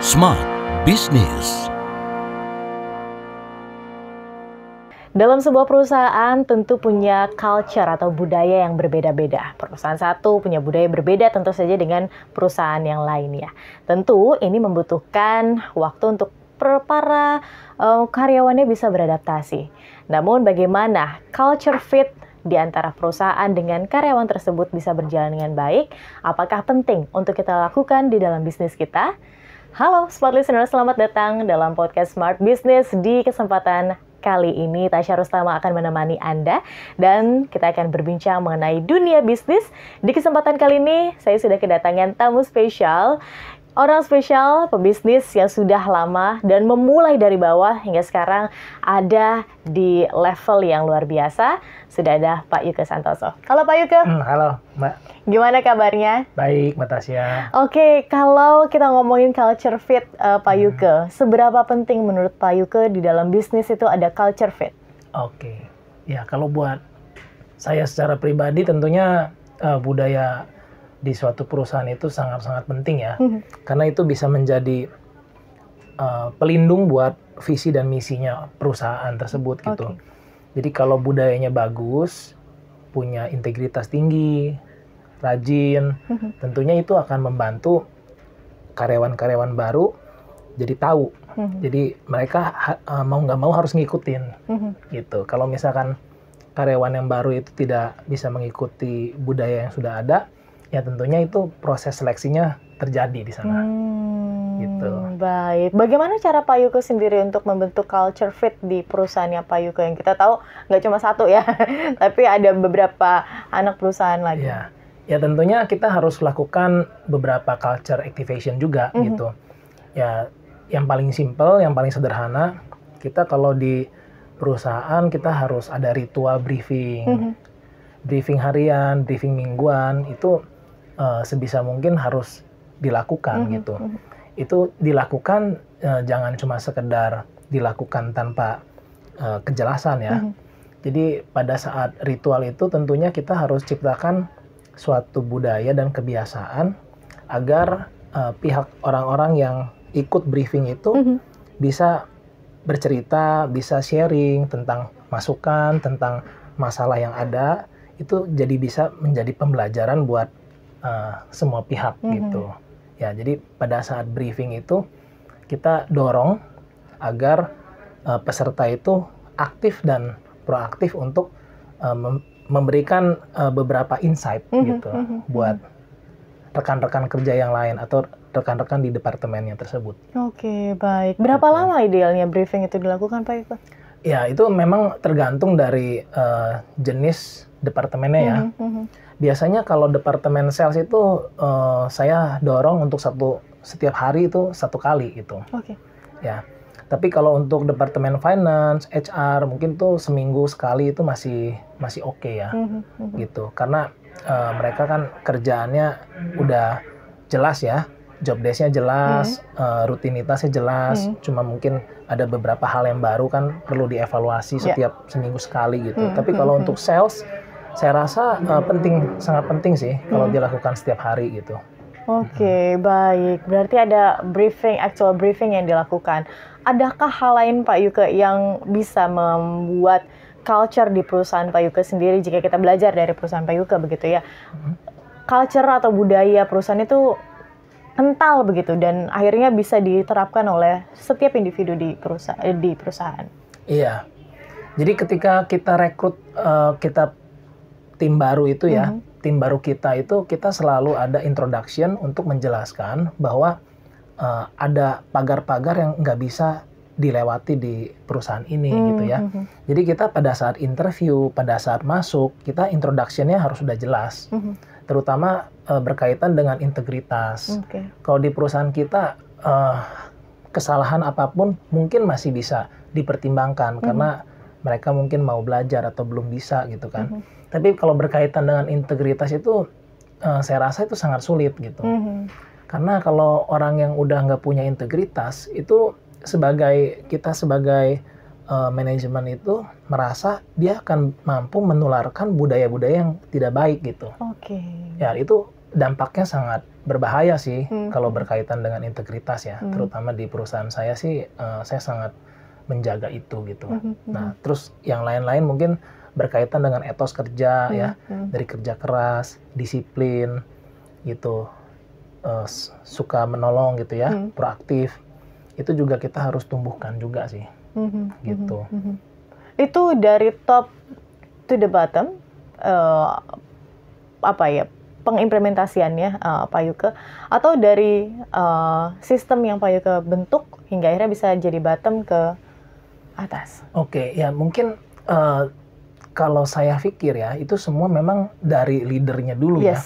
Smart Business. Dalam sebuah perusahaan tentu punya culture atau budaya yang berbeda-beda. Perusahaan satu punya budaya berbeda tentu saja dengan perusahaan yang lainnya. Tentu ini membutuhkan waktu untuk para karyawannya bisa beradaptasi. Namun bagaimana culture fit di antara perusahaan dengan karyawan tersebut bisa berjalan dengan baik? Apakah penting untuk kita lakukan di dalam bisnis kita? Halo Smart Listener, selamat datang dalam podcast Smart Business. Di kesempatan kali ini Tasya Rustama akan menemani Anda dan kita akan berbincang mengenai dunia bisnis. Di kesempatan kali ini saya sudah kedatangan tamu spesial, orang spesial, pebisnis yang sudah lama dan memulai dari bawah hingga sekarang ada di level yang luar biasa. Sudah ada Pak Yuke Santoso. Halo Pak Yuke. Halo Mbak. Gimana kabarnya? Baik Mbak Tasya. Oke, kalau kita ngomongin culture fit Pak Yuke, seberapa penting menurut Pak Yuke di dalam bisnis itu ada culture fit? Oke. Ya kalau buat saya secara pribadi tentunya budaya di suatu perusahaan itu sangat-sangat penting ya. Karena itu bisa menjadi pelindung buat visi dan misinya perusahaan tersebut gitu. Oke. Jadi kalau budayanya bagus, punya integritas tinggi, rajin, tentunya itu akan membantu karyawan-karyawan baru jadi tahu. Jadi mereka mau nggak mau harus ngikutin gitu. Kalau misalkan karyawan yang baru itu tidak bisa mengikuti budaya yang sudah ada, ya tentunya itu proses seleksinya terjadi di sana. Gitu. Baik. Bagaimana cara Pak Yuke sendiri untuk membentuk culture fit di perusahaannya Pak Yuke? Yang kita tahu nggak cuma satu ya, tapi ada beberapa anak perusahaan lagi. Ya tentunya kita harus lakukan beberapa culture activation juga gitu. Ya yang paling simple, yang paling sederhana, kita kalau di perusahaan kita harus ada ritual briefing. Briefing harian, briefing mingguan, itu sebisa mungkin harus dilakukan gitu. Itu dilakukan jangan cuma sekedar dilakukan tanpa kejelasan ya. Jadi pada saat ritual itu tentunya kita harus ciptakan suatu budaya dan kebiasaan agar pihak orang-orang yang ikut briefing itu bisa bercerita, bisa sharing tentang masukan, tentang masalah yang ada, itu jadi bisa menjadi pembelajaran buat semua pihak gitu. Ya, jadi pada saat briefing itu kita dorong agar peserta itu aktif dan proaktif untuk memberikan beberapa insight gitu buat rekan-rekan kerja yang lain atau rekan-rekan di departemennya tersebut. Oke, baik. Berapa lama idealnya briefing itu dilakukan Pak Yuke? Ya, itu memang tergantung dari jenis departemennya ya. Biasanya kalau departemen sales itu saya dorong untuk setiap hari itu 1 kali gitu. Oke. Ya. Tapi kalau untuk departemen finance, HR mungkin tuh seminggu sekali itu masih oke ya. Gitu. Karena mereka kan kerjaannya udah jelas ya. Job desk-nya jelas, rutinitasnya jelas. Cuma mungkin ada beberapa hal yang baru kan perlu dievaluasi setiap seminggu sekali gitu. Tapi kalau untuk sales saya rasa sangat penting sih kalau dilakukan setiap hari gitu. Oke, baik. Berarti ada actual briefing yang dilakukan. Adakah hal lain Pak Yuke yang bisa membuat culture di perusahaan Pak Yuke sendiri jika kita belajar dari perusahaan Pak Yuke begitu ya? Culture atau budaya perusahaan itu kental begitu dan akhirnya bisa diterapkan oleh setiap individu di perusahaan. Iya. Jadi ketika kita rekrut tim baru itu ya, tim baru kita itu kita selalu ada introduction untuk menjelaskan bahwa ada pagar-pagar yang nggak bisa dilewati di perusahaan ini gitu ya. Jadi kita pada saat interview, pada saat masuk, kita introduction-nya harus sudah jelas. Terutama berkaitan dengan integritas. Kalau di perusahaan kita kesalahan apapun mungkin masih bisa dipertimbangkan karena mereka mungkin mau belajar atau belum bisa gitu kan. Tapi kalau berkaitan dengan integritas itu saya rasa itu sangat sulit gitu. Karena kalau orang yang udah nggak punya integritas itu kita sebagai manajemen itu merasa dia akan mampu menularkan budaya-budaya yang tidak baik gitu. Oke. Ya itu dampaknya sangat berbahaya sih kalau berkaitan dengan integritas ya, terutama di perusahaan saya sih, saya sangat menjaga itu gitu. Nah, terus yang lain-lain mungkin berkaitan dengan etos kerja ya, dari kerja keras, disiplin gitu, suka menolong gitu ya, proaktif. Itu juga kita harus tumbuhkan juga sih, gitu. Itu dari top to the bottom, apa ya, pengimplementasiannya Pak Yuke, atau dari sistem yang Pak Yuke bentuk hingga akhirnya bisa jadi bottom ke atas? Oke, ya mungkin kalau saya pikir ya, itu semua memang dari leadernya dulu ya.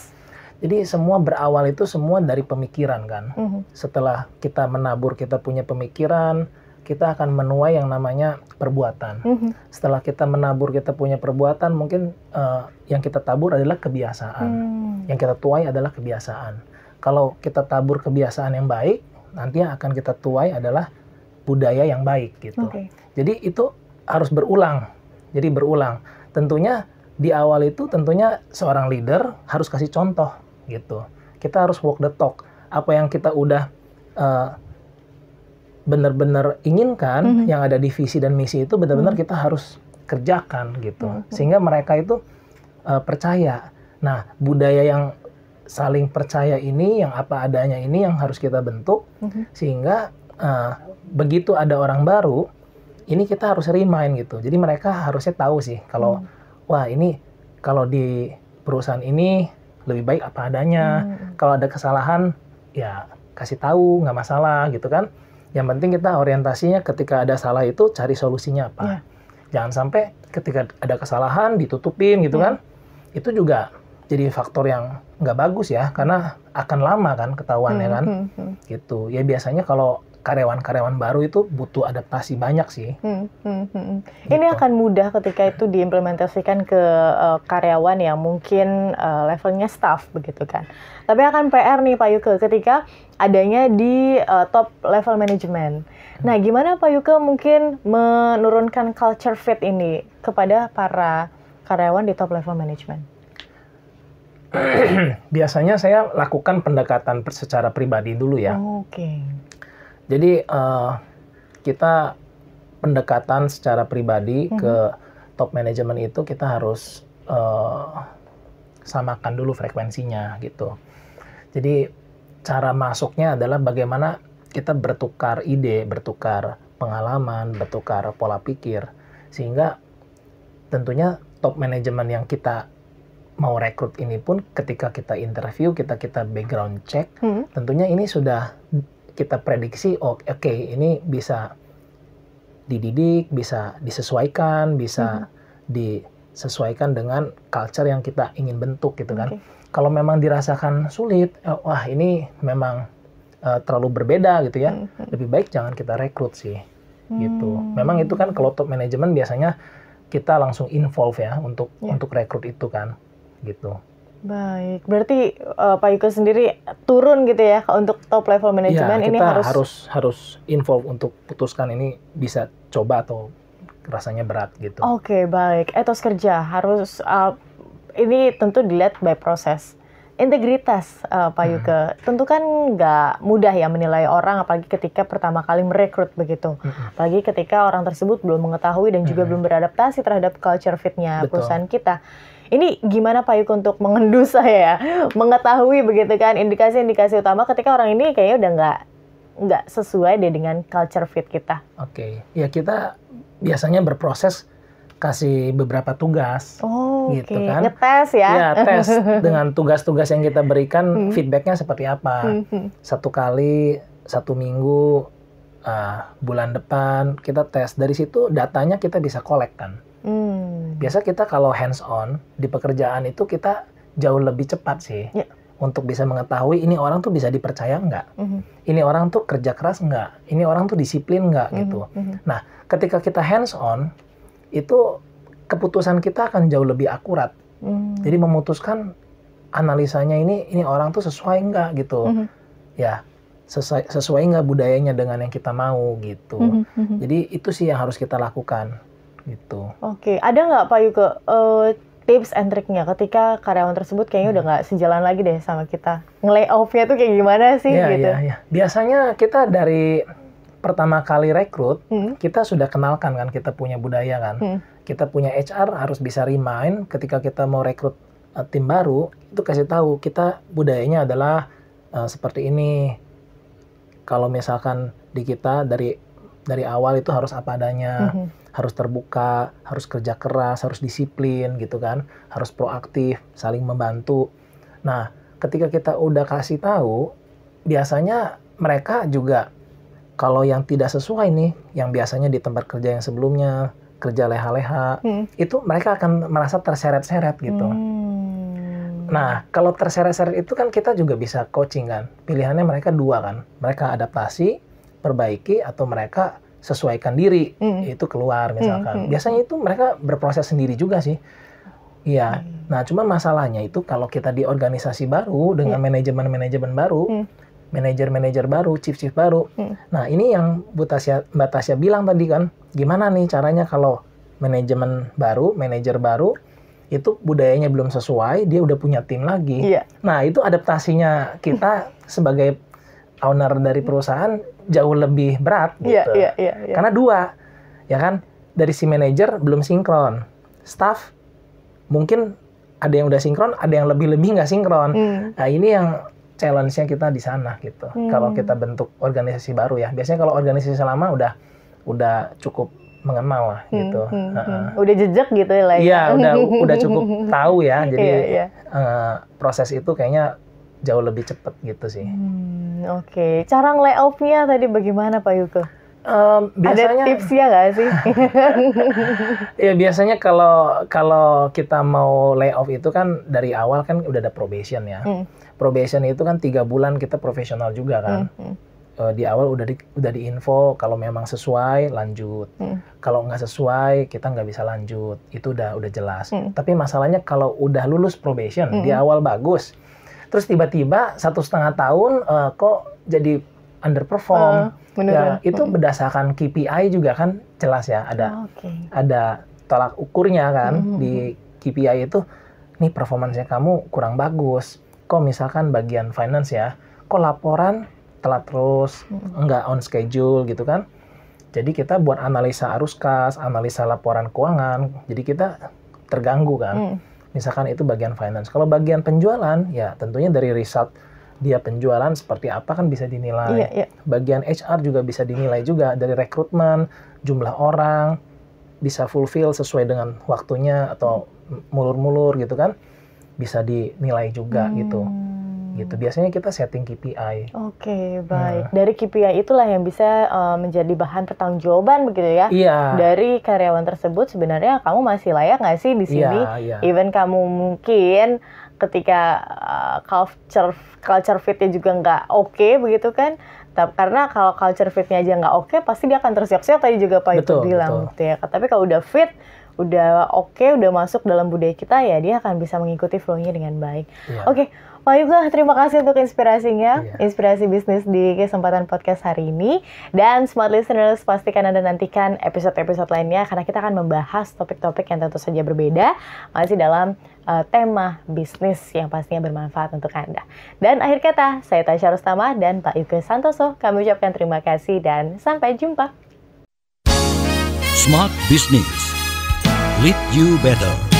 Jadi semua berawal itu semua dari pemikiran kan. Setelah kita menabur, kita punya pemikiran, kita akan menuai yang namanya perbuatan. Setelah kita menabur, kita punya perbuatan, mungkin yang kita tabur adalah kebiasaan. Yang kita tuai adalah kebiasaan. Kalau kita tabur kebiasaan yang baik, nanti yang akan kita tuai adalah budaya yang baik gitu. Jadi itu harus berulang. Jadi berulang. Tentunya di awal itu tentunya seorang leader harus kasih contoh gitu. Kita harus walk the talk. Apa yang kita udah benar-benar inginkan, yang ada di visi dan misi itu benar-benar kita harus kerjakan gitu. Sehingga mereka itu percaya. Nah, budaya yang saling percaya ini, yang apa adanya ini yang harus kita bentuk, sehingga begitu ada orang baru, ini kita harus remind gitu. Jadi mereka harusnya tahu sih kalau wah ini kalau di perusahaan ini lebih baik apa adanya. Kalau ada kesalahan ya kasih tahu, nggak masalah gitu kan. Yang penting kita orientasinya ketika ada salah itu cari solusinya apa. Jangan sampai ketika ada kesalahan ditutupin gitu kan. Itu juga jadi faktor yang nggak bagus ya, karena akan lama kan ketahuannya kan. Gitu. Ya biasanya kalau karyawan-karyawan baru itu butuh adaptasi banyak sih. Ini akan mudah ketika itu diimplementasikan ke karyawan yang mungkin levelnya staff begitu kan. Tapi akan PR nih Pak Yuke ketika adanya di top level manajemen. Nah, gimana Pak Yuke mungkin menurunkan culture fit ini kepada para karyawan di top level manajemen? Biasanya saya lakukan pendekatan secara pribadi dulu ya. Jadi kita pendekatan secara pribadi ke top manajemen itu kita harus samakan dulu frekuensinya gitu. Jadi cara masuknya adalah bagaimana kita bertukar ide, bertukar pengalaman, bertukar pola pikir, sehingga tentunya top manajemen yang kita mau rekrut ini pun ketika kita interview, kita background check, tentunya ini sudah kita prediksi, oke, ini bisa dididik, bisa disesuaikan, bisa disesuaikan dengan culture yang kita ingin bentuk gitu kan. Kalau memang dirasakan sulit, wah ini memang terlalu berbeda gitu ya, lebih baik jangan kita rekrut sih gitu. Memang itu kan kalau top manajemen biasanya kita langsung involve ya untuk rekrut itu kan gitu. Baik, berarti Pak Yuke sendiri turun gitu ya untuk top level manajemen, ini harus involve untuk putuskan ini bisa coba atau rasanya berat gitu. Oke, baik. Etos kerja harus ini tentu dilihat by proses. Integritas Pak Yuke, tentu kan nggak mudah ya menilai orang, apalagi ketika pertama kali merekrut begitu. Apalagi ketika orang tersebut belum mengetahui dan juga belum beradaptasi terhadap culture fit-nya perusahaan kita. Ini gimana Pak Yuke untuk mengendus saya, mengetahui begitu kan indikasi-indikasi utama ketika orang ini kayaknya udah nggak sesuai deh dengan culture fit kita. Oke, ya kita biasanya berproses kasih beberapa tugas, gitu kan? Ngetes ya? Ya, tes dengan tugas-tugas yang kita berikan, feedbacknya seperti apa. 1 kali, 1 minggu, bulan depan kita tes. Dari situ datanya kita bisa collect kan. Biasa kita kalau hands on di pekerjaan itu kita jauh lebih cepat sih untuk bisa mengetahui ini orang tuh bisa dipercaya nggak, ini orang tuh kerja keras nggak, ini orang tuh disiplin nggak gitu. Nah, ketika kita hands on itu keputusan kita akan jauh lebih akurat. Jadi memutuskan analisanya ini orang tuh sesuai nggak gitu, ya sesuai nggak budayanya dengan yang kita mau gitu. Jadi itu sih yang harus kita lakukan. Gitu. Oke, ada nggak Pak Yuke tips and triknya ketika karyawan tersebut kayaknya udah nggak sejalan lagi deh sama kita. Nge-layoff-nya tuh kayak gimana sih gitu? Iya. Biasanya kita dari pertama kali rekrut, kita sudah kenalkan kan, kita punya budaya kan. Kita punya HR harus bisa remind ketika kita mau rekrut tim baru, itu kasih tahu kita budayanya adalah seperti ini. Kalau misalkan di kita dari awal itu harus apa adanya, harus terbuka, harus kerja keras, harus disiplin gitu kan, harus proaktif, saling membantu. Nah, ketika kita udah kasih tahu, biasanya mereka juga kalau yang tidak sesuai nih, yang biasanya di tempat kerja yang sebelumnya kerja leha-leha, itu mereka akan merasa terseret-seret gitu. Nah, kalau terseret-seret itu kan kita juga bisa coaching kan. Pilihannya mereka dua kan. Mereka adaptasi, perbaiki, atau mereka sesuaikan diri, itu keluar misalkan. Biasanya itu mereka berproses sendiri juga sih. Iya. Nah, cuma masalahnya itu kalau kita di organisasi baru dengan manajemen-manajemen baru, manajer-manajer baru, chief-chief baru. Nah, ini yang Mbak Tasya bilang tadi kan, gimana nih caranya kalau manajemen baru, manajer baru, itu budayanya belum sesuai, dia udah punya tim lagi. Nah, itu adaptasinya kita sebagai owner dari perusahaan jauh lebih berat gitu. Karena dua, ya kan, dari si manajer belum sinkron, staff mungkin ada yang udah sinkron, ada yang lebih-lebih nggak sinkron. Nah, ini yang challenge-nya kita di sana gitu. Kalau kita bentuk organisasi baru ya, biasanya kalau organisasi lama udah cukup mengenal lah gitu. Udah jejak gitu ya lah. Iya, udah cukup tahu ya. Jadi proses itu kayaknya jauh lebih cepat gitu sih. Oke. Cara nge-layoff-nya tadi bagaimana Pak Yuko? Biasanya, ada tipsnya nggak sih? Ya biasanya kalau kita mau layoff itu kan dari awal kan udah ada probation ya. Probation itu kan 3 bulan kita profesional juga kan. Di awal udah diinfo kalau memang sesuai lanjut. Kalau nggak sesuai kita nggak bisa lanjut. Itu udah jelas. Tapi masalahnya kalau udah lulus probation di awal bagus, terus tiba-tiba 1,5 tahun kok jadi underperform. Ya, itu berdasarkan KPI juga kan jelas ya, ada tolak ukurnya kan di KPI itu, nih performance-nya kamu kurang bagus. Kok misalkan bagian finance ya, kok laporan telat terus, nggak on schedule gitu kan. Jadi kita buat analisa arus kas, analisa laporan keuangan, jadi kita terganggu kan. Misalkan itu bagian finance. Kalau bagian penjualan, ya tentunya dari result dia penjualan seperti apa kan bisa dinilai. Bagian HR juga bisa dinilai juga dari rekrutmen, jumlah orang, bisa fulfill sesuai dengan waktunya atau mulur-mulur gitu kan, bisa dinilai juga gitu. Biasanya kita setting KPI. Oke, baik. Dari KPI itulah yang bisa menjadi bahan pertanggungjawaban begitu ya. Dari karyawan tersebut sebenarnya kamu masih layak nggak sih di sini? Even kamu mungkin ketika culture fit-nya juga nggak oke begitu kan. Karena kalau culture fit-nya aja nggak oke, pasti dia akan tersiok-siok tadi juga Pak itu bilang gitu ya. Tapi kalau udah fit, udah oke, udah masuk dalam budaya kita ya, dia akan bisa mengikuti flow-nya dengan baik. Oke, Pak Yuko, terima kasih untuk inspirasinya, inspirasi bisnis di kesempatan podcast hari ini. Dan smart listeners, pastikan Anda nantikan episode-episode lainnya karena kita akan membahas topik-topik yang tentu saja berbeda, masih dalam tema bisnis yang pastinya bermanfaat untuk Anda. Dan akhir kata, saya Tasya Rustama dan Pak Yuko Santoso, kami ucapkan terima kasih dan sampai jumpa. Smart Business. Lead you better.